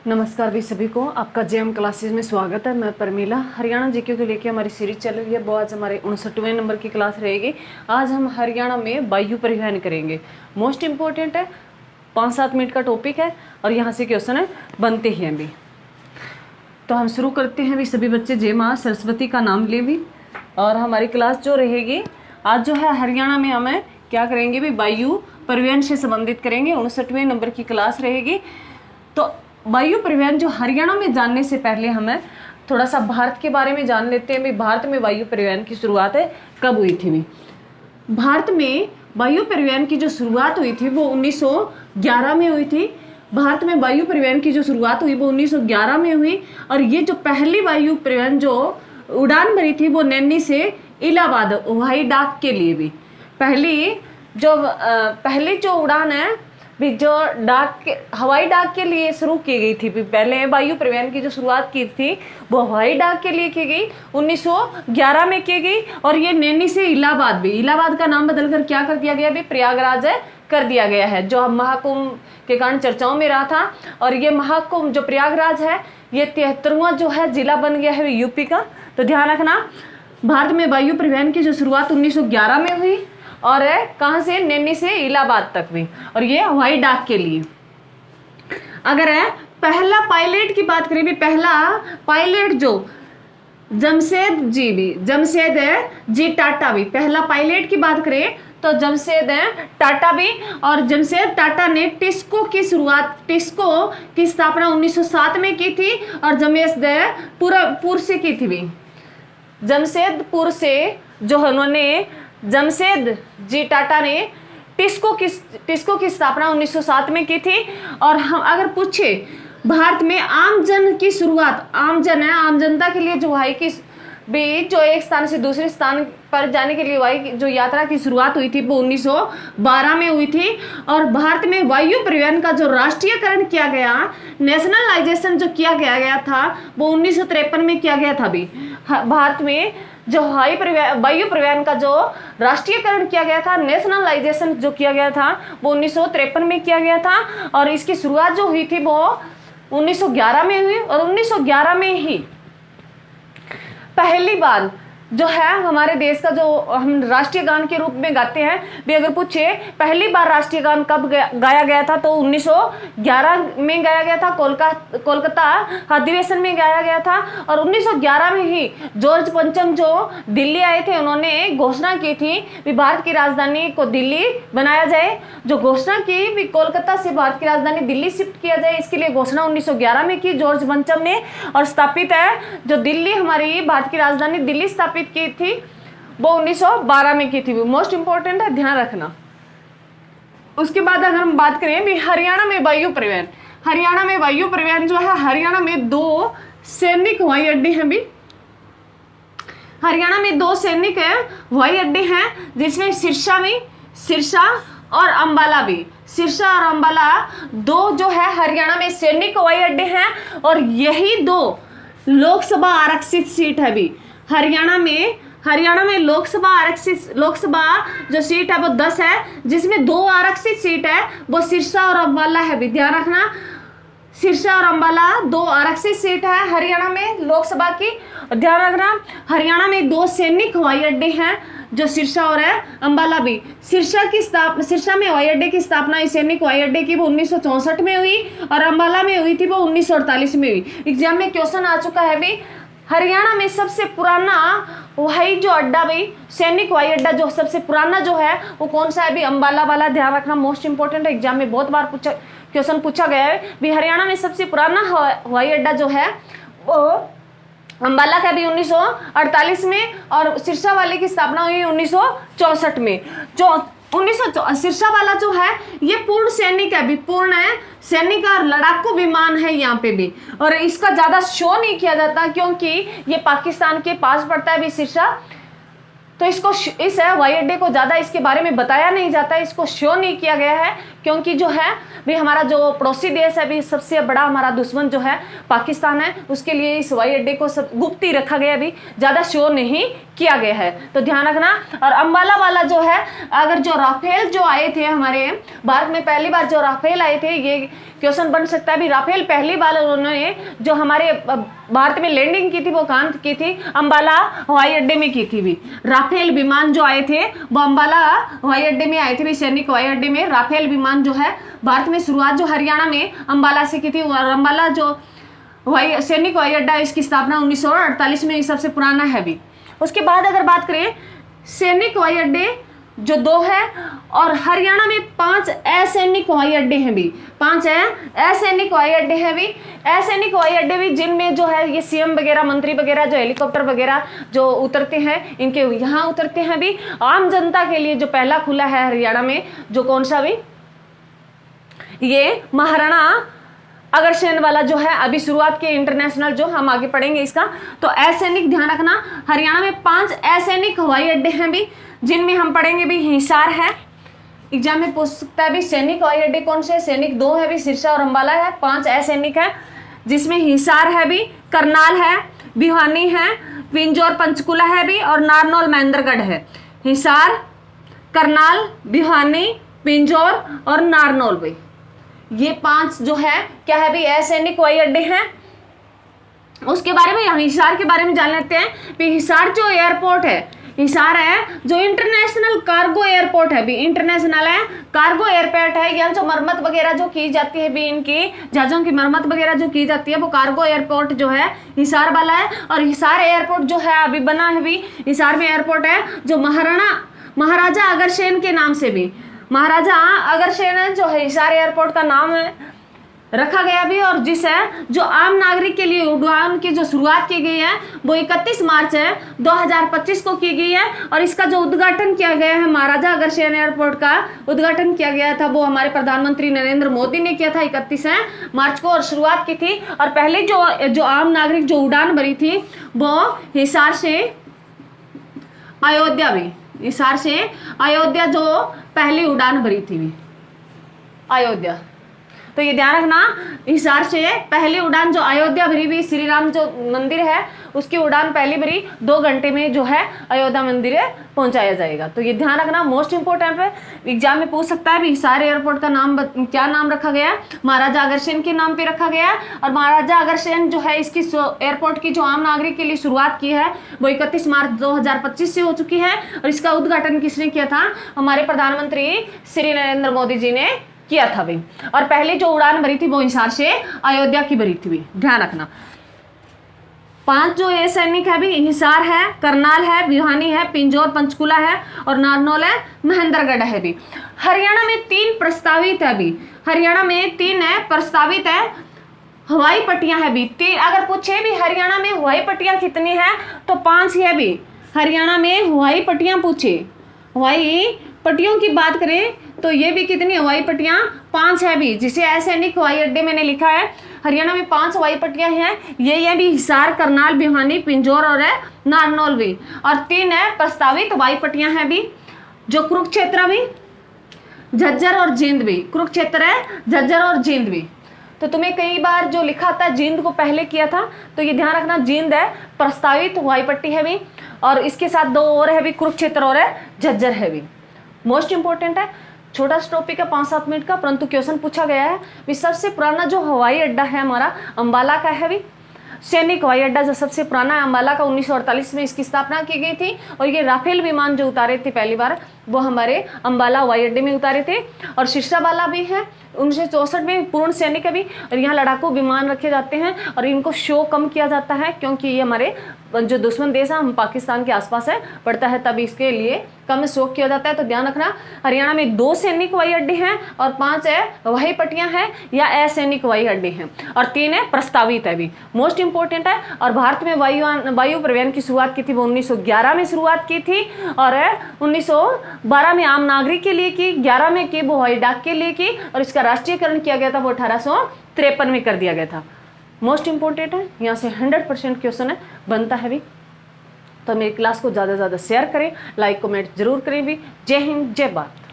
नमस्कार भी सभी को, आपका जेएम क्लासेस में स्वागत है। मैं परमीला हरियाणा जीके को लेकर हमारी सीरीज चल रही है। वो आज हमारे 59वें नंबर की क्लास रहेगी। आज हम हरियाणा में वायु परिवहन करेंगे। मोस्ट इम्पोर्टेंट है, 5-7 मिनट का टॉपिक है और यहाँ से क्वेश्चन है बनते ही हैं भी। तो हम शुरू करते हैं भी। सभी बच्चे जय माँ सरस्वती का नाम ले भी। और हमारी क्लास जो रहेगी आज जो है हरियाणा में हमें क्या करेंगे भी, वायु परिवहन से संबंधित करेंगे। 59वें नंबर की क्लास रहेगी। तो वायु परिवहन जो हरियाणा में जानने से पहले हमें थोड़ा सा भारत के बारे में जान लेते हैं भी। भारत में वायु परिवहन की शुरुआत है कब हुई थी भी। भारत में वायु परिवहन की जो शुरुआत हुई थी वो 1911 में हुई थी। भारत में वायु परिवहन की जो शुरुआत हुई वो 1911 में हुई। और ये जो पहली वायु परिवहन जो उड़ान भरी थी वो नैनी से इलाहाबाद हवाई डाक के लिए भी पहली जो उड़ान है भी, जो हवाई डाक के लिए शुरू की गई थी। पहले वायु परिवहन की जो शुरुआत की थी वो हवाई डाक के लिए की गई, 1911 में की गई। और ये नैनी से इलाहाबाद भी, इलाहाबाद का नाम बदलकर क्या कर दिया गया भी, प्रयागराज कर दिया गया है, जो महाकुंभ के कारण चर्चाओं में रहा था। और ये महाकुंभ जो प्रयागराज है ये 73वां जो है जिला बन गया है यूपी का। तो ध्यान रखना, भारत में वायु परिवहन की जो शुरुआत 1911 में हुई और कहाँ से, नैनी से इलाहाबाद तक भी। और ये हवाई डाक के लिए। अगर पहला पायलट की बात करें भी, पहला पायलट जो जमशेद जी टाटा भी, पहला पायलट की बात करें तो जमशेद टाटा भी। और जमशेद टाटा ने टिस्को की स्थापना 1907 में की थी और जमशेदपुर से की थी भी। जमशेदपुर से जो उन्होंने जमशेद जी टाटा ने टिस्को की स्थापना 1907 में की थी। और हम अगर पूछे भारत में आम जनता के लिए जो हवाई की भी, जो एक स्थान से दूसरे स्थान पर जाने के लिए हवाई जो यात्रा की शुरुआत हुई थी वो 1912 में हुई थी। और भारत में वायु परिवहन का जो राष्ट्रीयकरण किया गया, नेशनलाइजेशन जो किया गया था वो 1953 में किया गया था भी। भारत में जो वायु परिवहन का जो राष्ट्रीयकरण किया गया था, नेशनलाइजेशन जो किया गया था वो 1953 में किया गया था। और इसकी शुरुआत जो हुई थी वो 1911 में हुई। और 1911 में ही पहली बार जो है हमारे देश का जो हम राष्ट्रीय गान के रूप में गाते हैं भी, अगर पूछे पहली बार राष्ट्रीय गान कब गाया गया था तो 1911 में गाया गया था, कोलकाता अधिवेशन में गाया गया था। और 1911 में ही जॉर्ज पंचम जो दिल्ली आए थे उन्होंने घोषणा की थी भी भारत की राजधानी को दिल्ली बनाया जाए। जो घोषणा की भी कोलकाता से भारत की राजधानी दिल्ली शिफ्ट किया जाए, इसके लिए घोषणा 1911 में की जॉर्ज पंचम ने। और स्थापित है जो दिल्ली, हमारी भारत की राजधानी दिल्ली स्थापित की थी वो 1912 में की थी। मोस्ट इंपॉर्टेंट है, ध्यान रखना। उसके बाद अगर हम बात करें भी हरियाणा में वायु परिवहन, हरियाणा में वायु परिवहन जो है, हरियाणा में 2 सैनिक हवाई अड्डे हैं भी। हरियाणा में 2 सैनिक हवाई अड्डे हैं जिसमें सिरसा और अंबाला भी। सिरसा और अंबाला 2 जो है हरियाणा में सैनिक हवाई अड्डे हैं। और यही 2 लोकसभा आरक्षित सीट है भी। हरियाणा में लोकसभा जो सीट है वो 10 है, जिसमें 2 आरक्षित सीट है वो सिरसा और अंबाला है भी। ध्यान रखना, सिरसा और अंबाला 2 आरक्षित सीट है हरियाणा में लोकसभा की। ध्यान रखना, हरियाणा में 2 सैनिक हवाई अड्डे हैं जो सिरसा और अंबाला भी। सिरसा में हवाई अड्डे की स्थापना इस सैनिक हवाई अड्डे की वो 1964 में हुई और अंबाला में हुई थी वो 1948 में हुई। एग्जाम में क्वेश्चन आ चुका है भी, हरियाणा में सबसे पुराना हवाई जो अड्डा भी, सैनिक हवाई अड्डा जो सबसे पुराना जो है वो कौन सा है भी, अंबाला वाला। ध्यान रखना, मोस्ट इंपोर्टेंट है, एग्जाम में बहुत बार क्वेश्चन पूछा गया है भी। हरियाणा में सबसे पुराना हवाई अड्डा जो है वो अंबाला का भी 1948 में। और सिरसा वाले की स्थापना हुई 1964 में। जो सिरसा वाला जो है ये पूर्ण सैनिक है भी, पूर्ण है सैनिक और लड़ाकू विमान है यहाँ पे भी। और इसका ज्यादा शो नहीं किया जाता क्योंकि ये पाकिस्तान के पास पड़ता है भी सिरसा। तो इसको इस हवाई अड्डे को ज़्यादा इसके बारे में बताया नहीं जाता है, इसको शो नहीं किया गया है, क्योंकि जो है भी हमारा जो पड़ोसी देश है भी सबसे बड़ा हमारा दुश्मन जो है पाकिस्तान है, उसके लिए इस हवाई अड्डे को सब गुप्त ही रखा गया, भी ज़्यादा शो नहीं किया गया है, तो ध्यान रखना। और अंबाला वाला जो है, अगर जो राफेल जो आए थे हमारे भारत में पहली बार जो राफेल आए थे, ये क्वेश्चन बन सकता है भी राफेल पहली बार उन्होंने जो हमारे भारत में लैंडिंग की थी वो कहाँ की थी, अंबाला हवाई अड्डे में की थी। भी राफेल विमान जो आए थे वो अंबाला हवाई अड्डे में आए थे, भी सैनिक हवाई अड्डे में राफेल विमान जो है भारत में शुरुआत जो हरियाणा में अंबाला से की थी। और अंबाला जो सैनिक हवाई अड्डा, इसकी स्थापना 1948 में सबसे पुराना है भी। उसके बाद अगर बात करें सैनिक हवाई अड्डे जो 2 है, और हरियाणा में 5 असैनिक हवाई अड्डे हैं भी, 5 असैनिक हवाई अड्डे हैं भी। असैनिक हवाई अड्डे भी जिनमें जो है ये सीएम वगैरह, मंत्री वगैरह जो हेलीकॉप्टर वगैरह जो उतरते हैं, इनके यहाँ उतरते हैं भी। आम जनता के लिए जो पहला खुला है हरियाणा में, जो कौन सा भी, ये महाराणा अग्रसेन वाला जो है, अभी शुरुआत के इंटरनेशनल जो हम आगे पढ़ेंगे इसका। तो असैनिक ध्यान रखना, हरियाणा में 5 असैनिक हवाई अड्डे हैं भी, जिनमें हम पढ़ेंगे भी हिसार है, एग्जाम में पूछ सकता है भी सैनिक हवाई अड्डे कौन से, सैनिक 2 है भी, सिरसा और अंबाला है। 5 असैनिक है जिसमें हिसार है भी, करनाल है, भिवानी है, पिंजौर पंचकुला है भी, और नारनौल महेंद्रगढ़ है। हिसार, करनाल, भिवानी, पिंजौर और नारनौल भाई, ये 5 जो है क्या है भी, असैनिक हवाई अड्डे हैं। उसके बारे में, हिसार के बारे में जान लेते हैं भी। हिसार जो एयरपोर्ट है, हिसार है जो इंटरनेशनल कार्गो एयरपोर्ट है भी, इंटरनेशनल है कार्गो एयरपोर्ट है। यहाँ जो मरम्मत वगैरह जो की जाती है भी, इनकी जहाजों की मरम्मत वगैरह जो की जाती है, वो कार्गो एयरपोर्ट जो है हिसार वाला है। और हिसार एयरपोर्ट जो है अभी बना है भी, हिसार में एयरपोर्ट है जो महाराजा अग्रसेन के नाम से भी, महाराजा अग्रसेन जो है हिसार एयरपोर्ट का नाम रखा गया भी। और जिस है जो आम नागरिक के लिए उड़ान की जो शुरुआत की गई है वो 31 मार्च 2025 को की गई है। और इसका जो उद्घाटन किया गया है, महाराजा अग्रसेन एयरपोर्ट का उद्घाटन किया गया था, वो हमारे प्रधानमंत्री नरेंद्र मोदी ने किया था 31 मार्च को, और शुरुआत की थी। और पहले जो आम नागरिक जो उड़ान भरी थी वो हिसार से अयोध्या भी, हिसार से अयोध्या जो पहली उड़ान भरी थी अयोध्या। तो ये ध्यान रखना, हिसार से पहली उड़ान जो अयोध्या भरी भी, श्री राम जो मंदिर है उसकी उड़ान पहली भरी 2 घंटे में जो है अयोध्या मंदिर पहुंचाया जाएगा। तो ये ध्यान रखना, मोस्ट इंपोर्टेंट है, एग्जाम में पूछ सकता है भी। हिसार एयरपोर्ट का नाम क्या नाम रखा गया है, महाराजा अग्रसेन के नाम पे रखा गया है। और महाराजा अग्रसेन जो है इसकी एयरपोर्ट की जो आम नागरिक के लिए शुरुआत की है वो 31 मार्च 2025 से हो चुकी है। और इसका उद्घाटन किसने किया था, हमारे प्रधानमंत्री श्री नरेंद्र मोदी जी ने किया था भी। और पहले जो उड़ान भरी थी वो हिसार से अयोध्या की भरी थी भी, ध्यान रखना। 5 जो ये सैनिक है भी, हिसार है, करनाल है, भिवानी है, पिंजौर पंचकुला है, और नारनौल है, महेंद्रगढ़ है भी। हरियाणा में 3 प्रस्तावित है भी, हरियाणा में 3 है प्रस्तावित है हवाई पट्टियां है भी। अगर पूछे भी हरियाणा में हवाई पट्टियां कितनी है तो 5 है भी, हरियाणा में हवाई पट्टियां पूछे, हवाई पट्टियों की बात करें तो ये भी कितनी हवाई पट्टियां 5 है भी, जिसे असैनिक हवाई अड्डे मैंने लिखा है। हरियाणा में 5 हवाई पट्टियां हैं, ये भी हिसार, करनाल, भिवानी, पिंजौर और है नारनौल भी। और 3 है प्रस्तावित हवाई पट्टियां हैं भी, जो कुरुक्षेत्र भी, झज्जर और जींद भी, कुरुक्षेत्र है, झज्जर और जींद भी। तो तुम्हें कई बार जो लिखा था जींद को पहले किया था, तो ये ध्यान रखना, जींद है प्रस्तावित हवाई पट्टी है भी, और इसके साथ 2 और है भी, कुरुक्षेत्र और है झज्जर है भी। मोस्ट इंपोर्टेंट है, छोटा सा टॉपिक है 5-7 मिनट का, परंतु क्वेश्चन पूछा गया है भी। सबसे पुराना जो हवाई अड्डा है हमारा अंबाला का है भी, सैनिक हवाई अड्डा जो सबसे पुराना है अंबाला का, 1948 में इसकी स्थापना की गई थी। और ये राफेल विमान जो उतारे थे पहली बार वो हमारे अंबाला हवाई अड्डे में उतारे थे। और सिरसा वाला भी है 1964 में, पूर्ण सैनिक भी। और यहाँ लड़ाकू विमान रखे जाते हैं और इनको शो कम किया जाता है, क्योंकि ये हमारे जो दुश्मन देश है, हम पाकिस्तान के आसपास है पड़ता है, तब इसके लिए कम शो किया जाता है। तो ध्यान रखना, हरियाणा में 2 सैनिक हवाई अड्डे हैं और 5 है हवाई पट्टियां हैं या असैनिक हवाई अड्डे हैं, और 3 है प्रस्तावित है भी। मोस्ट इंपोर्टेंट है। और भारत में वायु परिवहन की शुरुआत की थी वो 1911 में शुरुआत की थी, और 1912 में आम नागरिक के लिए की, 11 में की वो हवाई डाक के लिए की, और इसका राष्ट्रीयकरण किया गया था वो 1853 में कर दिया गया था। मोस्ट इंपोर्टेंट है, यहाँ से 100% क्वेश्चन है बनता है भी। तो मेरी क्लास को ज़्यादा से ज़्यादा शेयर करें, लाइक कमेंट जरूर करें भी। जय हिंद, जय भारत।